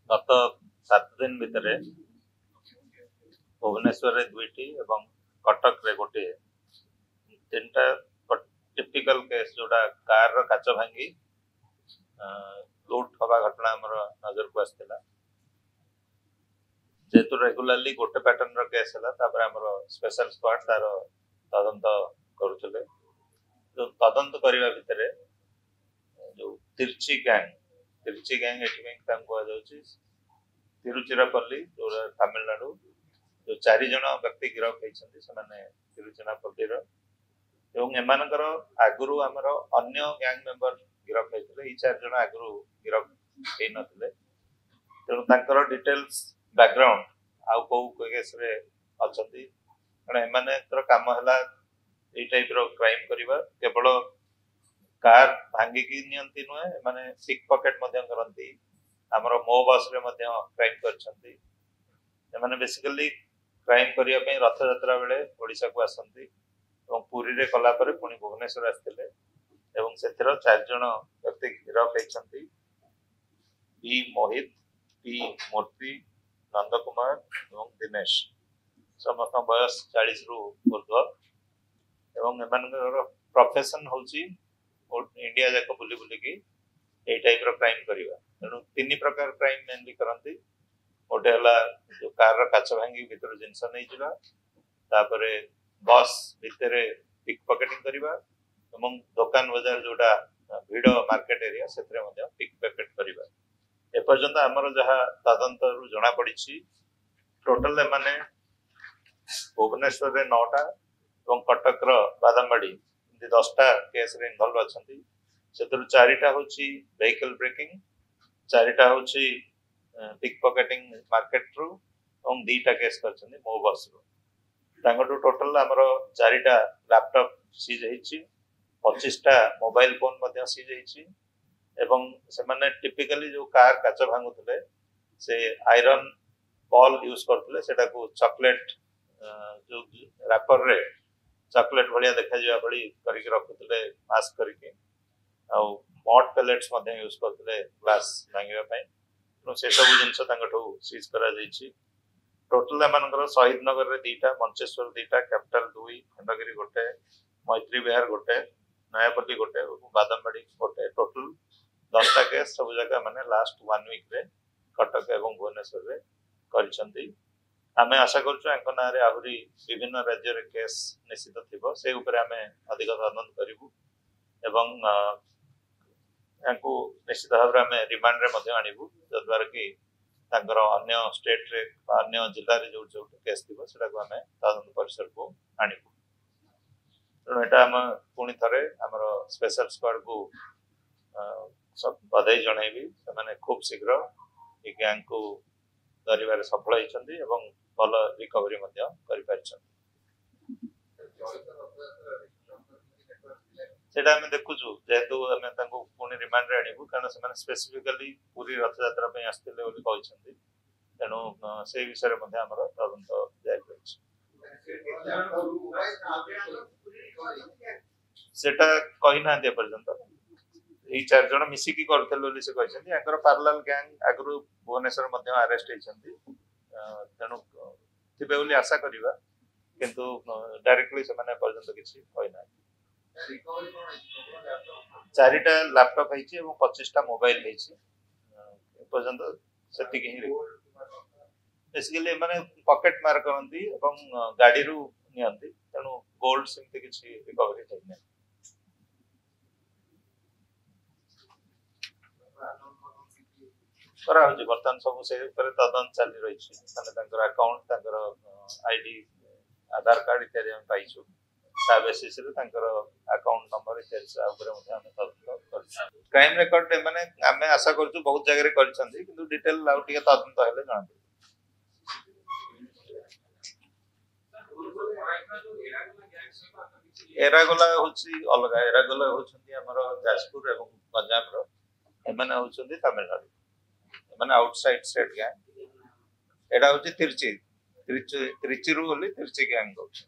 गत 7 दिन भितर भुवनेश्वर दुईटी एवं कटक रे गोटे 3टा टिपिकल केस जोड़ा कार रो काच भांगी लूट हवा घटना आमर नजर को आसला जेहेतु रेगुलाली गोटे पैटर्न रो केस है आमर स्पेशल स्क्वाड तार तदंत करुले जो तदंत करने भितर जो तिरची गैंग एटी तिरुचिरापल्ली जो तमिलनाडु जो 4 जन व्यक्ति गिरफ होती तिरुचिरापल्ली एमानकर आगुरी आमर अन्य गैंग मेंबर गिरफ होते 4 जन आगुरी गिरफ हो नथिले तेणु डिटेल्स बैकग्राउंड आउ को केस रे अछंती कारण एमानेतर काम हला ए टाइप रो क्राइम करिवा केवल कार भांगी की नियंती नुहे माने पिक पॉकेट मध्य करंती हमर मो बस रे मध्य क्राइम करछंती एमाने बेसिकली क्राइम करिया पे रथ यात्रा बेले ओडिसा को आसंती एवं पुरी रे कला परे पुनी भुवनेश्वर आस्थिले एवं सेथिरो 4 जन व्यक्ति गिरफ होइछंती बी मोहित पी मूर्ति नंद कुमार एवं दिनेश समस्त बयस 40 रु ऊर्ध्व एवं एमानकर प्रोफेशन होची इंडिया जाक बुली बुली की ए टाइप रो क्राइम करिवा तेणु 3 प्रकार क्राइम मेनली करंती गोटे हला जो कार रो काच भांगी भीतर जिंस नै जिला तापरे बस भीतर पिक पॉकेटिंग करिवा एवं दुकान बाजार जोटा भीड़ मार्केट एरिया सेतरे मध्ये पिक पॉकेट करिवा ए पर्यंत हमर जहा तदंत रु जणा पड़िछि टोटल माने भुवनेश्वर रे 9टा एवं कटक रो बादामबाड़ी 10टा केस रे इन्वॉल्व अछंती सेतरु 4टा होची व्हीकल ब्रेकिंग 4टा होची पिक पॉकेटिंग मार्केट रु एवं 2टा केस करछंती मो बस रु तांगटो टोटल हमर 4टा लैपटॉप सीज हेछि 25टा मोबाइल फोन मध्ये सीज हेछि एवं से माने टिपिकली जो कार काच भांगुतले से आयरन बॉल यूज करतले सेटा को चॉकलेट जो रैपर रे चॉकलेट भलिया देखा जिया बड़ी करिक रखुतले मास्क करिके आ मॉड पैलेट्स मध्ये यूज करतले ग्लास भांगिबा पय तो से सब जिंस तांगठो सीज करा जाईछि टोटल एमानकर शहीद नगर रे 2टा मंचेश्वर 2टा कैपिटल 2 खंडगिरी गोटे मैत्री विहार गोटे नयापल्ली गोटे बादामबाड़ी गोटे टोटल 10टा केस सब जगह माने लास्ट 1 वीक रे कटक एवं भुवनेश्वर रे करछंती आमे आशा करछु अंक ना रे आहुरी विभिन्न राज्य रे केस निश्चित थिबो से ऊपर आमे अधिक तदंत करिवु एवं अंकु निश्चित भाव रे आमे रिमांड रे मध्ये आनिबु जद्वारा कि तांकर अन्य स्टेट रे अन्य जिल्ला रे जो केस थिबो सेटा को आमे तदंत परिसर को आनिबु तो एटा हम पुनी थरे हमर स्पेशल स्क्वाड को सब बधाई जणाइबी माने खूब शीघ्र ए गैंग को धरिबार सफल होइछंती एवं भल रिकवरी मध्य करि पारछंती सेटा हम देखुछु जेतु हम तांको पुनी रिमांड रे आनिबु कारण से माने स्पेसिफिकली पूरी रथ यात्रा पे आस्थिले बोली कहिसंती तेनु से विषय रे मध्य हमर तदंत जाय अछि सेटा कहि ना दे पर्यंत ए 4 जन मिसी की करथले बोली से कहिसंती एकर पैरेलल गैंग आगरु भुवनेश्वर मध्य अरेस्ट होइसंती तेनु थिबे बोली आशा करिवा किंतु डायरेक्टली से माने पर्यंत किछि होय ना 4टा लैपटॉप हेछि एवं 25टा मोबाइल हेछि पर्यंत सेति के ही बेसिकली माने पॉकेट मार करंती एवं गाड़ी रु नियंती तेनु गोल्ड सिमते किछि रिकवरी होय करा हो बर्तमान सब से तदंत चली रही अकाउंट आईडी आधार कार्ड इत्यादि हम पाइछु ता बेसिस रे अकाउंट नंबर इत्यादि क्राइम रिकॉर्ड माने आमे आशा करछु बहुत जगह रे करछंती किंतु डिटेल लाउ टिके तदंत हेले जान एरागोला होछि अलगा एरागोला होछंती हमर जाजपुर एवं पंजाब रो एमाने होछंती तमिलनाडु माने आउटसाइड स्टेट गैंग एडा होची तिरची तिरची तिरची रु बोली तिरची गैंग होची